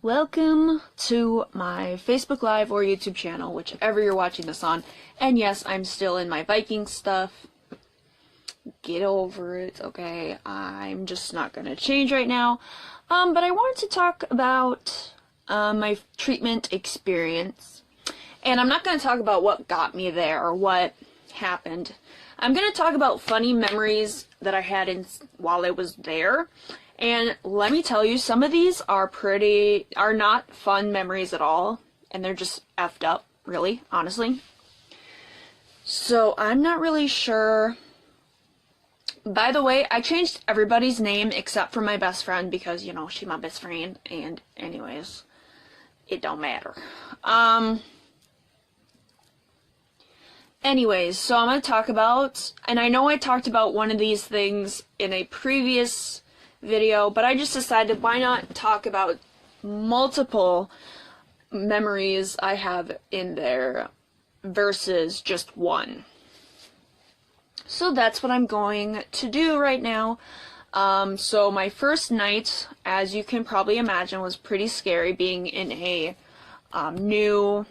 Welcome to my Facebook Live or YouTube channel, whichever you're watching this on. And yes, I'm still in my Viking stuff. Get over it, okay? I'm just not gonna change right now. But I wanted to talk about my treatment experience. And I'm not gonna talk about what got me there or what happened. I'm gonna talk about funny memories that I had while I was there. And let me tell you, some of these are not fun memories at all, and they're just effed up, really, honestly. So I'm not really sure. By the way, I changed everybody's name except for my best friend because, you know, she's my best friend, and anyways, it don't matter. Anyways, so I'm going to talk about, and I know I talked about one of these things in a previous video, but I just decided why not talk about multiple memories I have in there versus just one. So that's what I'm going to do right now. So my first night, as you can probably imagine, was pretty scary, being in a new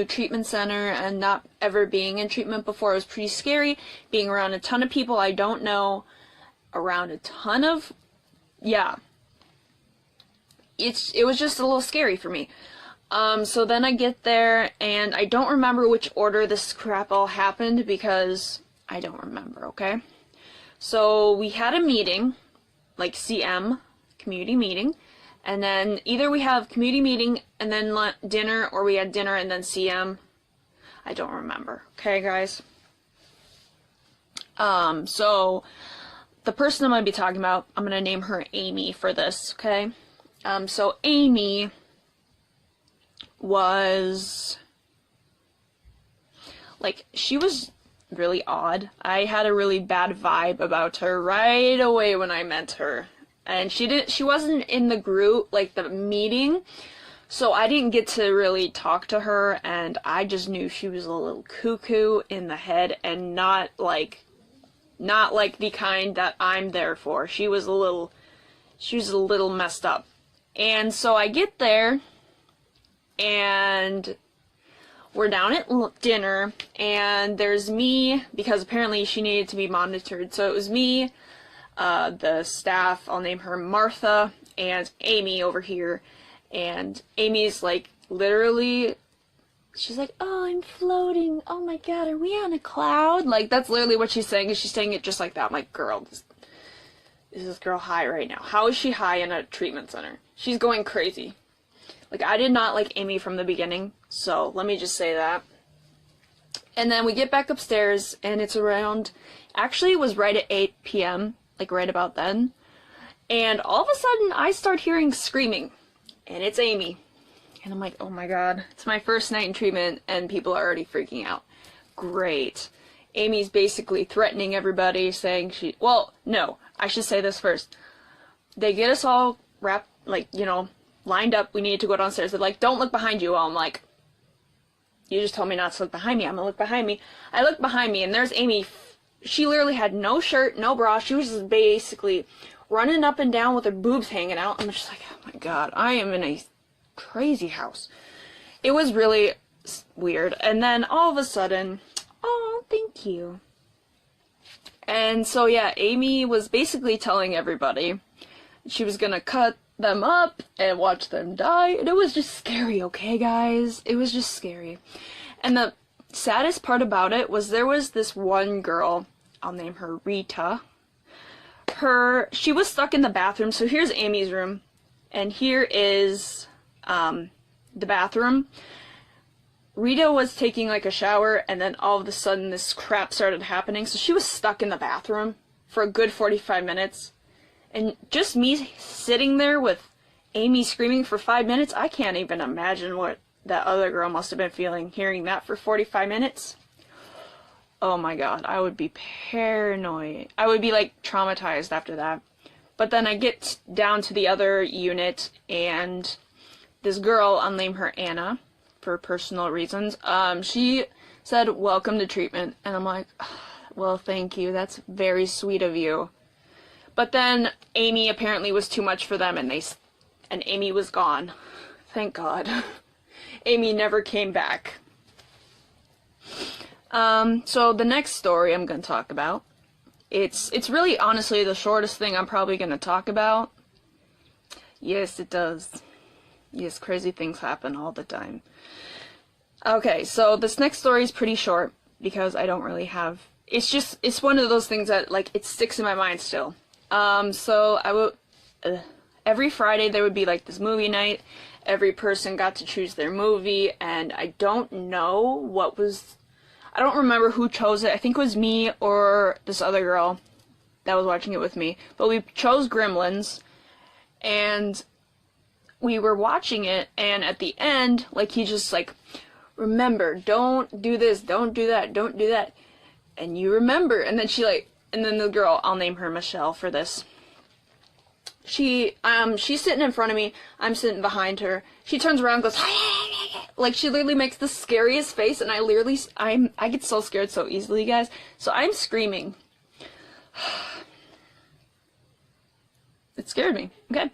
treatment center and not ever being in treatment before. It was pretty scary, being around a ton of people I don't know, around a ton of, it was just a little scary for me. So then I get there, and I don't remember which order this crap all happened because I don't remember, okay? So we had a meeting, like CM, community meeting, and then either we have community meeting and then dinner, or we had dinner and then CM. I don't remember, okay, guys? So the person I'm going to be talking about, I'm going to name her Amy for this, okay? So Amy was, like, she was really odd. I had a really bad vibe about her right away when I met her. And she wasn't in the group, like the meeting, so I didn't get to really talk to her, and I just knew she was a little cuckoo in the head, and not like the kind that I'm there for. She was a little messed up. And so I get there, and we're down at dinner, and there's me, because apparently she needed to be monitored. So it was me, the staff, I'll name her Martha, and Amy over here. And Amy's like, literally, she's like, oh, I'm floating. Oh my god, are we on a cloud? Like, that's literally what she's saying, and she's saying it just like that. I'm like, girl, is this girl high right now? How is she high in a treatment center? She's going crazy. Like, I did not like Amy from the beginning, so let me just say that. And then we get back upstairs, and it's around, actually it was right at 8 p.m., like right about then. And all of a sudden, I start hearing screaming, and it's Amy. And I'm like, oh my god, it's my first night in treatment, and people are already freaking out. Great. Amy's basically threatening everybody, saying well, no, I should say this first. They get us all wrapped, like, you know, lined up, we need to go downstairs. They're like, don't look behind you. Well, I'm like, you just told me not to look behind me. I'm gonna look behind me. I look behind me, and there's Amy. She literally had no shirt, no bra. She was just basically running up and down with her boobs hanging out. I'm just like, oh my god, I am in a crazy house. It was really weird. And then all of a sudden, oh, thank you. And so yeah, Amy was basically telling everybody she was gonna cut them up and watch them die. And it was just scary, okay, guys? It was just scary. And the saddest part about it was there was this one girl, I'll name her Rita. She was stuck in the bathroom. So here's Amy's room, and here is the bathroom. Rita was taking like a shower, and then all of a sudden this crap started happening. So she was stuck in the bathroom for a good 45 minutes. And just me sitting there with Amy screaming for 5 minutes, I can't even imagine what that other girl must have been feeling, hearing that for 45 minutes. Oh my god, I would be paranoid. I would be like traumatized after that. But then I get down to the other unit, and this girl, I'll name her Anna for personal reasons, she said, welcome to treatment. And I'm like, well, thank you, that's very sweet of you. But then Amy apparently was too much for them, and Amy was gone. Thank God. Amy never came back. So the next story I'm going to talk about, it's really honestly the shortest thing I'm probably going to talk about. Yes, it does. Yes, crazy things happen all the time. Okay, so this next story is pretty short because I don't really have, it's one of those things that, like, it sticks in my mind still. So I would, every Friday there would be like this movie night. Every person got to choose their movie, and I don't know I don't remember who chose it. I think it was me or this other girl that was watching it with me. But we chose Gremlins, and we were watching it, and at the end, like, he just, like, remember, don't do this, don't do that, don't do that. And you remember. And then and then the girl, I'll name her Michelle for this. She's sitting in front of me, I'm sitting behind her. She turns around and goes, like, she literally makes the scariest face, and I get so scared so easily, guys. So I'm screaming. It scared me, okay?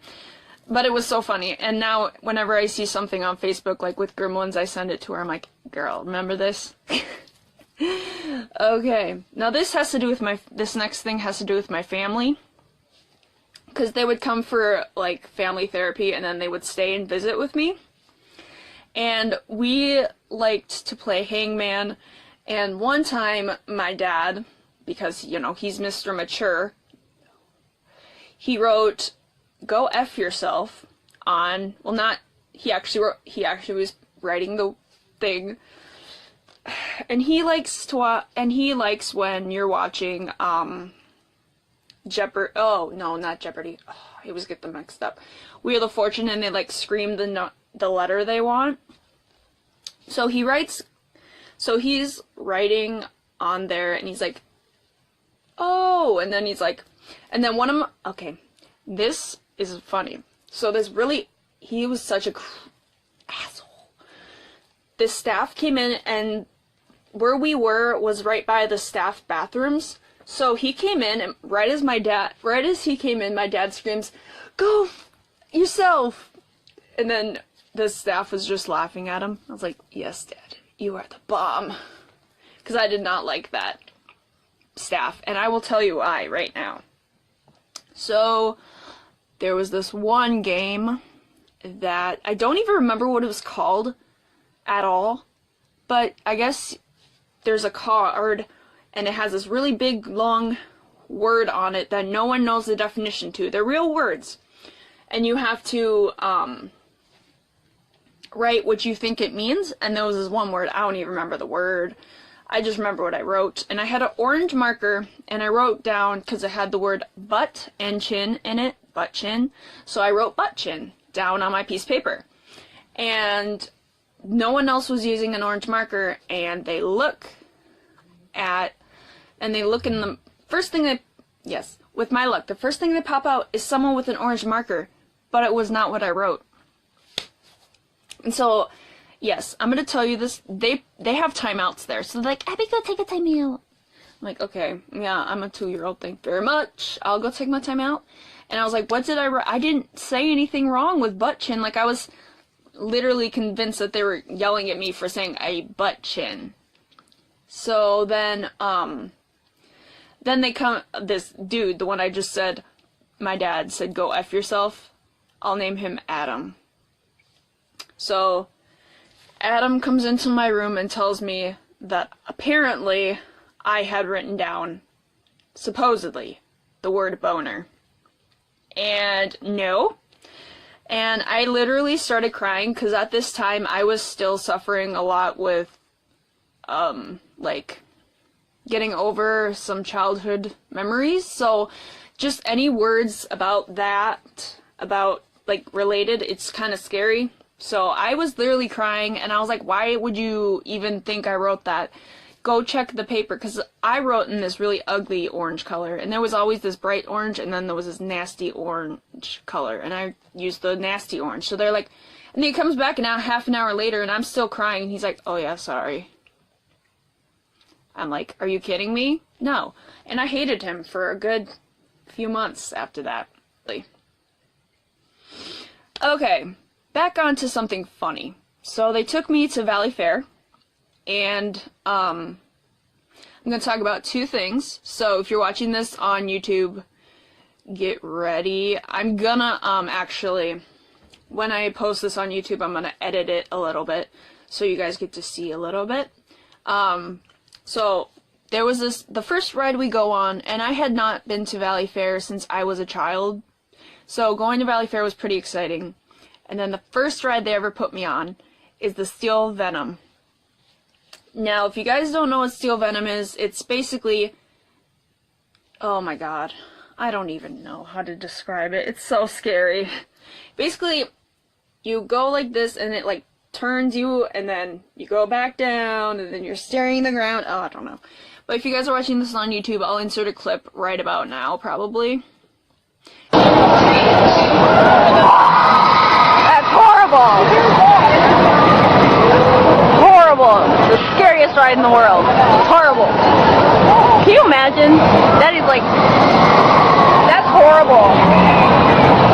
But it was so funny, and now whenever I see something on Facebook, like with Gremlins, I send it to her. I'm like, girl, remember this? Okay, now this next thing has to do with my family. Because they would come for, like, family therapy, and then they would stay and visit with me. And we liked to play hangman, and one time my dad, because, you know, he's Mr. Mature, he wrote, "Go F yourself" on, well, not, he actually was writing the thing, and he likes when you're watching, oh, no, not Jeopardy, oh, I always get them mixed up, Wheel of Fortune, and they, like, scream the letter they want. So he's writing on there, and he's like, oh, and then he's like, and then one of them, okay, this is funny. So he was such a asshole. The staff came in, and where we were was right by the staff bathrooms. So he came in, and right as he came in, my dad screams, "Go yourself!" And then the staff was just laughing at him. I was like, yes, Dad, you are the bomb. Because I did not like that staff, and I will tell you why right now. So there was this one game that I don't even remember what it was called at all, but I guess there's a card, and it has this really big, long word on it that no one knows the definition to. They're real words. And you have to write what you think it means, and there was this one word. I don't even remember the word. I just remember what I wrote. And I had an orange marker, and I wrote down, because it had the word butt and chin in it, butt chin. So I wrote butt chin down on my piece of paper. And no one else was using an orange marker, and they look in the first thing with my luck, the first thing that pop out is someone with an orange marker, but it was not what I wrote. And so, yes, I'm gonna tell you this, they have timeouts there, so they're like, Abby, go take a timeout. I'm like, okay, yeah, I'm a 2-year-old, thank you very much, I'll go take my timeout. And I was like, what did I write? I didn't say anything wrong with butt chin. Like, I was literally convinced that they were yelling at me for saying a butt chin. So then they come, this dude, the one I just said, my dad said, "Go F yourself." I'll name him Adam. So Adam comes into my room and tells me that apparently I had written down, supposedly, the word boner. And no. And I literally started crying, because at this time I was still suffering a lot with, like, getting over some childhood memories. So just any words about that, like, related, it's kind of scary. So I was literally crying, and I was like, why would you even think I wrote that? Go check the paper, because I wrote in this really ugly orange color, and there was always this bright orange, and then there was this nasty orange color, and I used the nasty orange. So they're like, and then he comes back half an hour later, and I'm still crying, and he's like, "Oh yeah, sorry." I'm like, are you kidding me? No. And I hated him for a good few months after that. Okay, back on to something funny. So they took me to Valley Fair, and I'm going to talk about two things. So if you're watching this on YouTube, get ready. I'm gonna actually, when I post this on YouTube, I'm gonna edit it a little bit so you guys get to see a little bit. So there was the first ride we go on, and I had not been to Valley Fair since I was a child, so going to Valley Fair was pretty exciting. And then the first ride they ever put me on is the Steel Venom. Now, if you guys don't know what Steel Venom is, it's basically, oh my god, I don't even know how to describe it. It's so scary. Basically, you go like this, and it like turns you, and then you go back down, and then you're staring at the ground. Oh, I don't know. But if you guys are watching this on YouTube, I'll insert a clip right about now, probably. That's horrible! Horrible! The scariest ride in the world. Horrible. Can you imagine? That is like... That's horrible.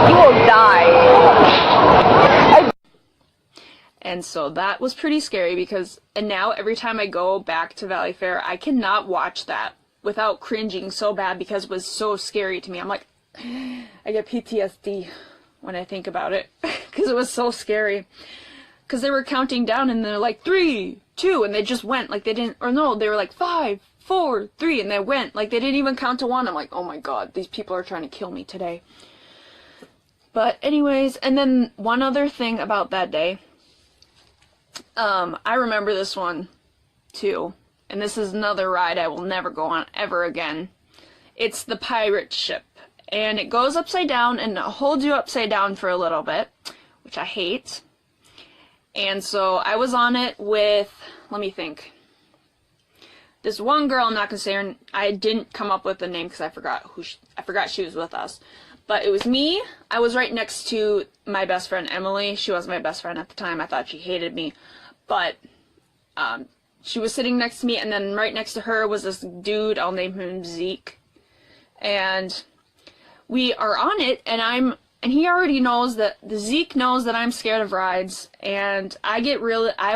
You will die. And so that was pretty scary because, and now every time I go back to Valley Fair, I cannot watch that without cringing so bad because it was so scary to me. I'm like, I get PTSD when I think about it because it was so scary. Because they were counting down and they're like 3, 2, and they just went like they didn't, or no, they were like 5, 4, 3, and they went like they didn't even count to 1. I'm like, oh my god, these people are trying to kill me today. But anyways, and then one other thing about that day. I remember this one, too, and this is another ride I will never go on ever again. It's the pirate ship, and it goes upside down, and it holds you upside down for a little bit, which I hate. And so I was on it with, let me think, this one girl. I'm not gonna say her. I didn't come up with the name because I forgot she was with us. But it was me. I was right next to my best friend, Emily. She was my best friend at the time. I thought she hated me. But she was sitting next to me, and then right next to her was this dude. I'll name him Zeke. And we are on it, and he already knows that, Zeke knows that I'm scared of rides. And I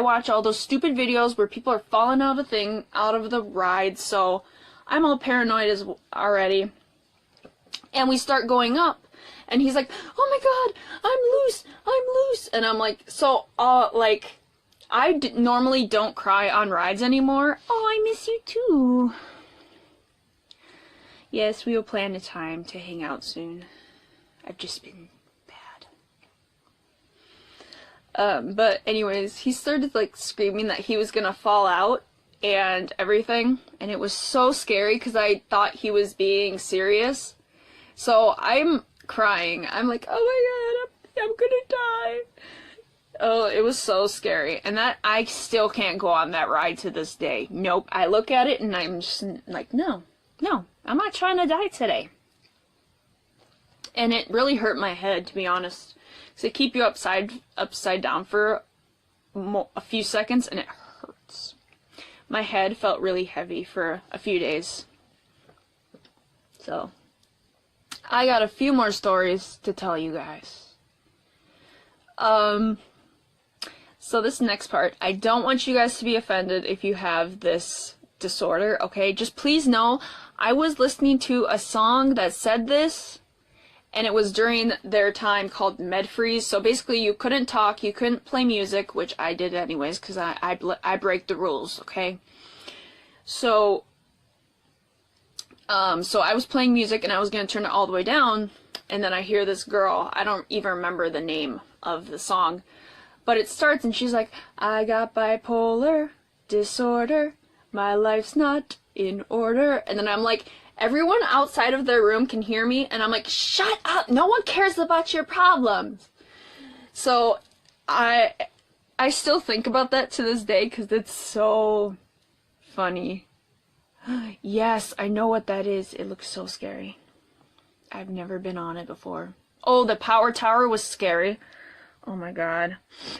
watch all those stupid videos where people are falling out of the rides. So I'm all paranoid already. And we start going up, and he's like, oh my god, I'm loose, and I'm like, so, like, normally don't cry on rides anymore. Oh, I miss you too. Yes, we will plan a time to hang out soon. I've just been bad. But anyways, he started, like, screaming that he was gonna fall out and everything, and it was so scary, because I thought he was being serious. So I'm crying. I'm like, oh my god, I'm gonna die. Oh, it was so scary. And that, I still can't go on that ride to this day. Nope. I look at it and I'm just like, no, I'm not trying to die today. And it really hurt my head, to be honest. Because they keep you upside down for a few seconds, and it hurts. My head felt really heavy for a few days. So I got a few more stories to tell you guys. So this next part, I don't want you guys to be offended if you have this disorder, okay? Just please know, I was listening to a song that said this, and it was during their time called MedFreeze. So basically you couldn't talk, you couldn't play music, which I did anyways, because I break the rules, okay? So I was playing music, and I was going to turn it all the way down, and then I hear this girl. I don't even remember the name of the song, but it starts, and she's like, I got bipolar disorder, my life's not in order. And then I'm like, everyone outside of their room can hear me, and I'm like, shut up, no one cares about your problems. So I still think about that to this day, because it's so funny. Yes, I know what that is. It looks so scary. I've never been on it before. Oh, the power tower was scary. Oh my god.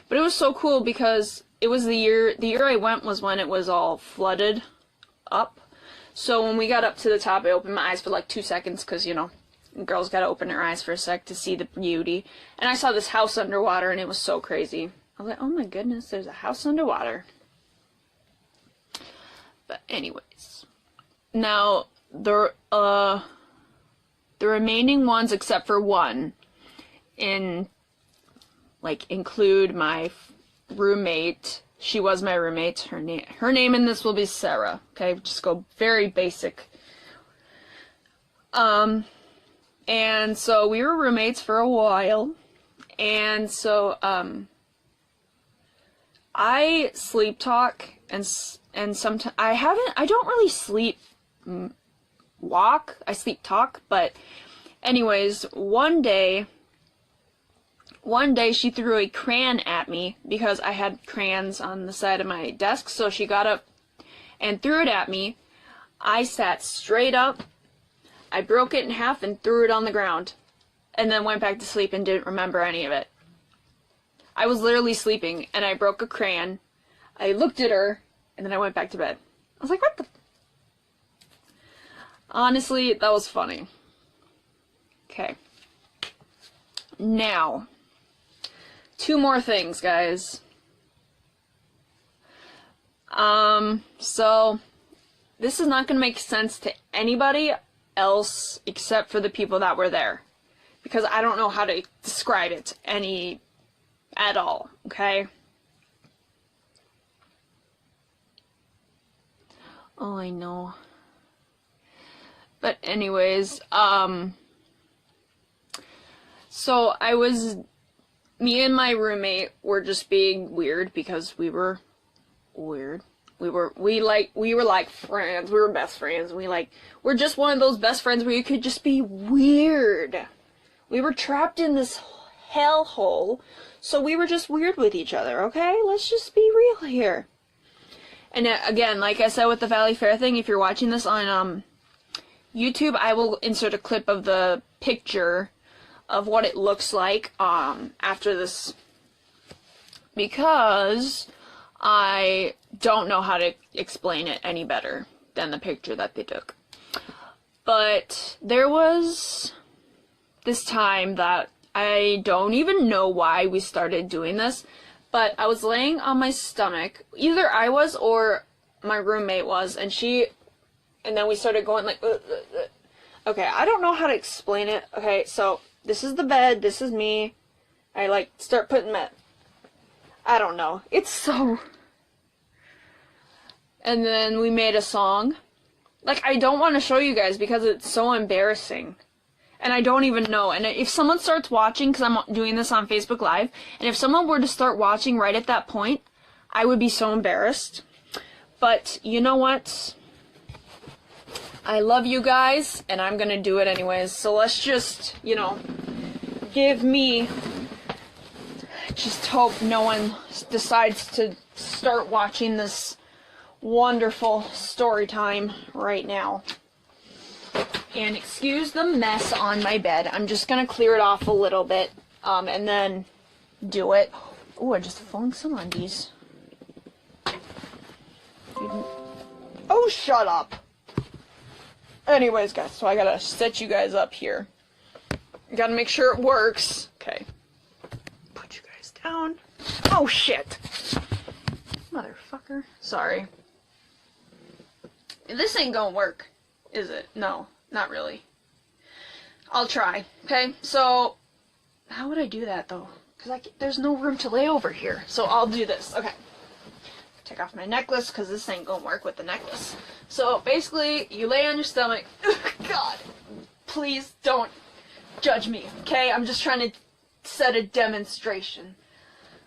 But it was so cool because it was the year I went was when it was all flooded up. So when we got up to the top, I opened my eyes for like 2 seconds because, you know, Girl's gotta open her eyes for a sec to see the beauty. And I saw this house underwater, and it was so crazy. I was like, oh my goodness, there's a house underwater. But anyways. Now, the remaining ones, except for one, include my roommate. She was my roommate. Her name in this will be Sarah. Okay, just go very basic. And so we were roommates for a while, and so I sleep talk, and sometimes I don't really sleep walk. I sleep talk, but anyways, one day she threw a crayon at me because I had crayons on the side of my desk, so she got up and threw it at me. I sat straight up, I broke it in half and threw it on the ground, and then went back to sleep and didn't remember any of it. I was literally sleeping, and I broke a crayon. I looked at her, and then I went back to bed. I was like, what the... Honestly, that was funny. Okay. Now, 2 more things, guys. So, this is not going to make sense to anybody else except for the people that were there. Because I don't know how to describe it at all, okay? Oh, I know. But anyways, so me and my roommate were just being weird because we were weird. We were like friends. We were best friends. We're just one of those best friends where you could just be weird. We were trapped in this hellhole, so we were just weird with each other, okay? Let's just be real here. And again, like I said with the Valley Fair thing, if you're watching this on YouTube, I will insert a clip of the picture of what it looks like after this, because I don't know how to explain it any better than the picture that they took. But there was this time that I don't even know why we started doing this, but I was laying on my stomach. Either I was or my roommate was, and then we started going like, Okay, I don't know how to explain it. Okay, so this is the bed, this is me. I start putting I don't know. It's so... And then we made a song. I don't want to show you guys because it's so embarrassing. And I don't even know. And if someone starts watching, because I'm doing this on Facebook Live, and if someone were to start watching right at that point, I would be so embarrassed. But you know what? I love you guys, and I'm gonna do it anyways. So let's just, give me... Just hope no one decides to start watching this wonderful story time right now. And excuse the mess on my bed. I'm just gonna clear it off a little bit, and then do it. Oh, I just flung some undies. Oh, shut up! Anyways, guys, so I gotta set you guys up here. Gotta make sure it works. Okay. Put you guys down. Oh, shit! Motherfucker. Sorry. This ain't gonna work, is it? No, not really. I'll try. Okay, so... How would I do that, though? Because there's no room to lay over here. So I'll do this. Okay. Take off my necklace, because this ain't gonna work with the necklace. So, basically, you lay on your stomach. God, please don't judge me, okay? I'm just trying to set a demonstration.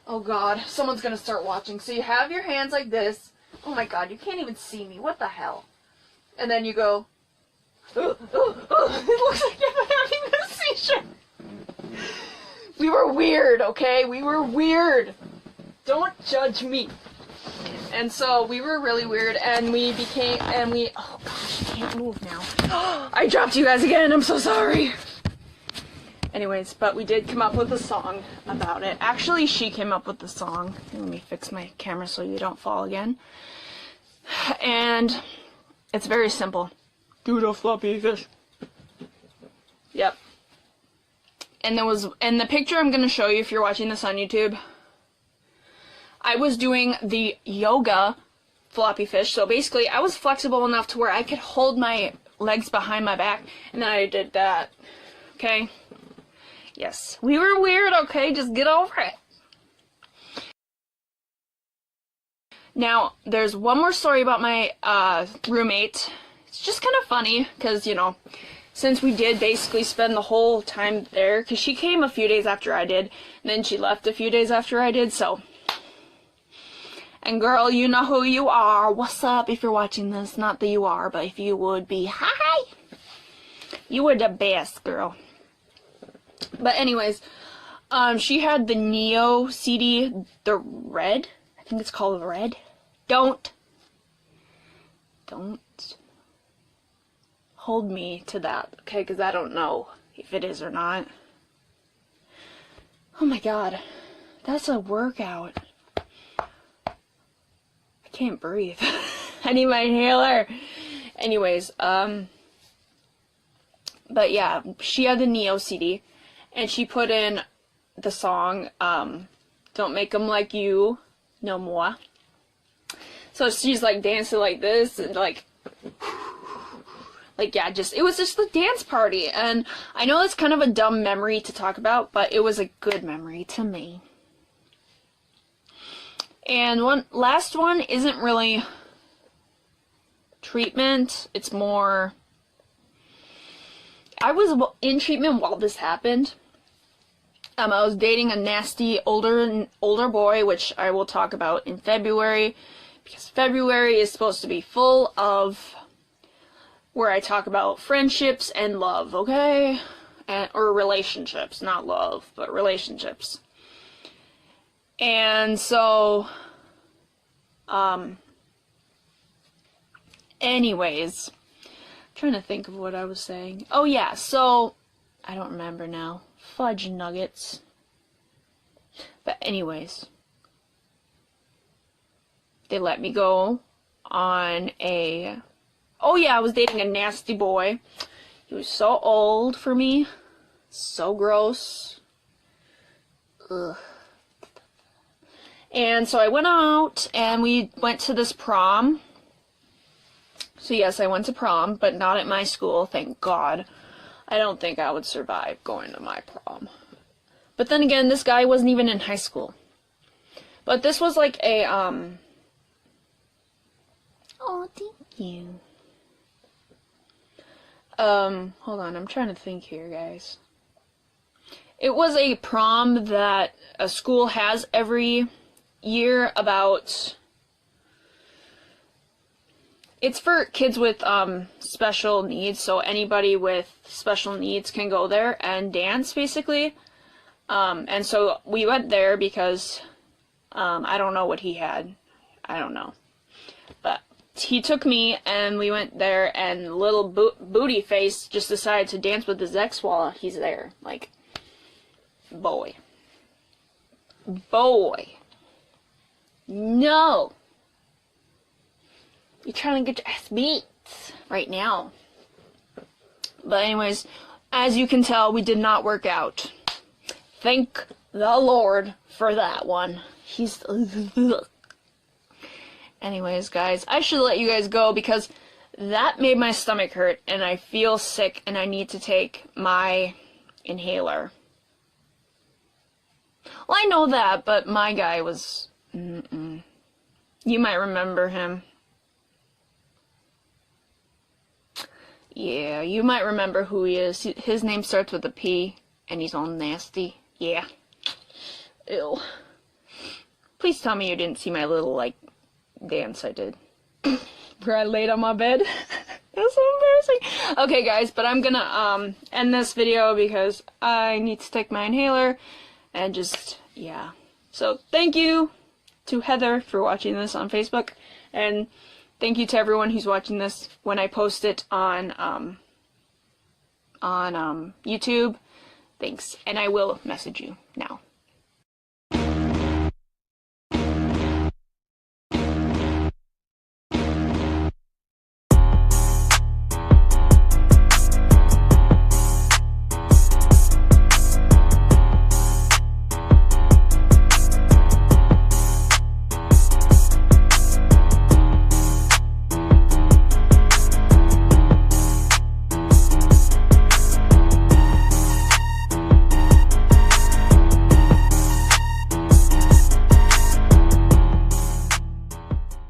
Oh God, someone's gonna start watching. So you have your hands like this. Oh my God, you can't even see me. What the hell? And then you go... It looks like I'm having a seizure. We were weird, okay? We were weird. Don't judge me. And so we were really weird, and oh gosh, I can't move now. I dropped you guys again, I'm so sorry. Anyways, but we did come up with a song about it. Actually, she came up with the song. Let me fix my camera so you don't fall again. And it's very simple. Do the floppy fish. Yep. and the picture I'm going to show you if you're watching this on YouTube, I was doing the yoga floppy fish. So basically, I was flexible enough to where I could hold my legs behind my back, and then I did that. Okay? Yes. We were weird, okay? Just get over it. Now, there's one more story about my roommate. It's just kind of funny, because, you know, since we did basically spend the whole time there, because she came a few days after I did, and then she left a few days after I did, so. And girl, you know who you are. What's up if you're watching this? Not that you are, but if you would be, hi! You were the best, girl. But anyways, she had the Neo CD, the red. I think it's called Red. Don't hold me to that, okay? Because I don't know if it is or not. Oh my god. That's a workout. I can't breathe. I need my inhaler. Anyways, but yeah, she had the Neo CD, and she put in the song, Don't Make 'Em Like You No More. So she's like dancing like this, and like yeah, it was just the dance party. And I know it's kind of a dumb memory to talk about, but it was a good memory to me. And last one isn't really treatment, it's more, I was in treatment while this happened. I was dating a nasty older boy, which I will talk about in February, because February is supposed to be full of where I talk about friendships and love, okay? Or relationships, not love, but relationships. And so, anyways, I'm trying to think of what I was saying. Oh yeah, so, I don't remember now. Fudge nuggets. But anyways, they let me go on oh yeah, I was dating a nasty boy. He was so old for me. So gross. Ugh. And so I went out, and we went to this prom. So yes, I went to prom, but not at my school, thank God. I don't think I would survive going to my prom. But then again, this guy wasn't even in high school. But this was like a, oh, thank you. Hold on, I'm trying to think here, guys. It was a prom that a school has every year about, it's for kids with special needs, so anybody with special needs can go there and dance, basically. And so we went there because I don't know what he had. I don't know. But he took me, and we went there, and little booty face just decided to dance with his ex while he's there. Like, boy. No. You're trying to get your ass beat right now. But anyways, as you can tell, we did not work out. Thank the Lord for that one. Anyways, guys, I should let you guys go because that made my stomach hurt, and I feel sick, and I need to take my inhaler. Well, I know that, but my guy was... You might remember him. Yeah, you might remember who he is. His name starts with a P, and he's all nasty. Yeah. Ew. Please tell me you didn't see my little, like, dance I did. Where I laid on my bed. That's so embarrassing. Okay, guys, but I'm gonna, end this video because I need to take my inhaler, and just, yeah. So, thank you to Heather for watching this on Facebook, and thank you to everyone who's watching this when I post it on YouTube. Thanks, and I will message you now.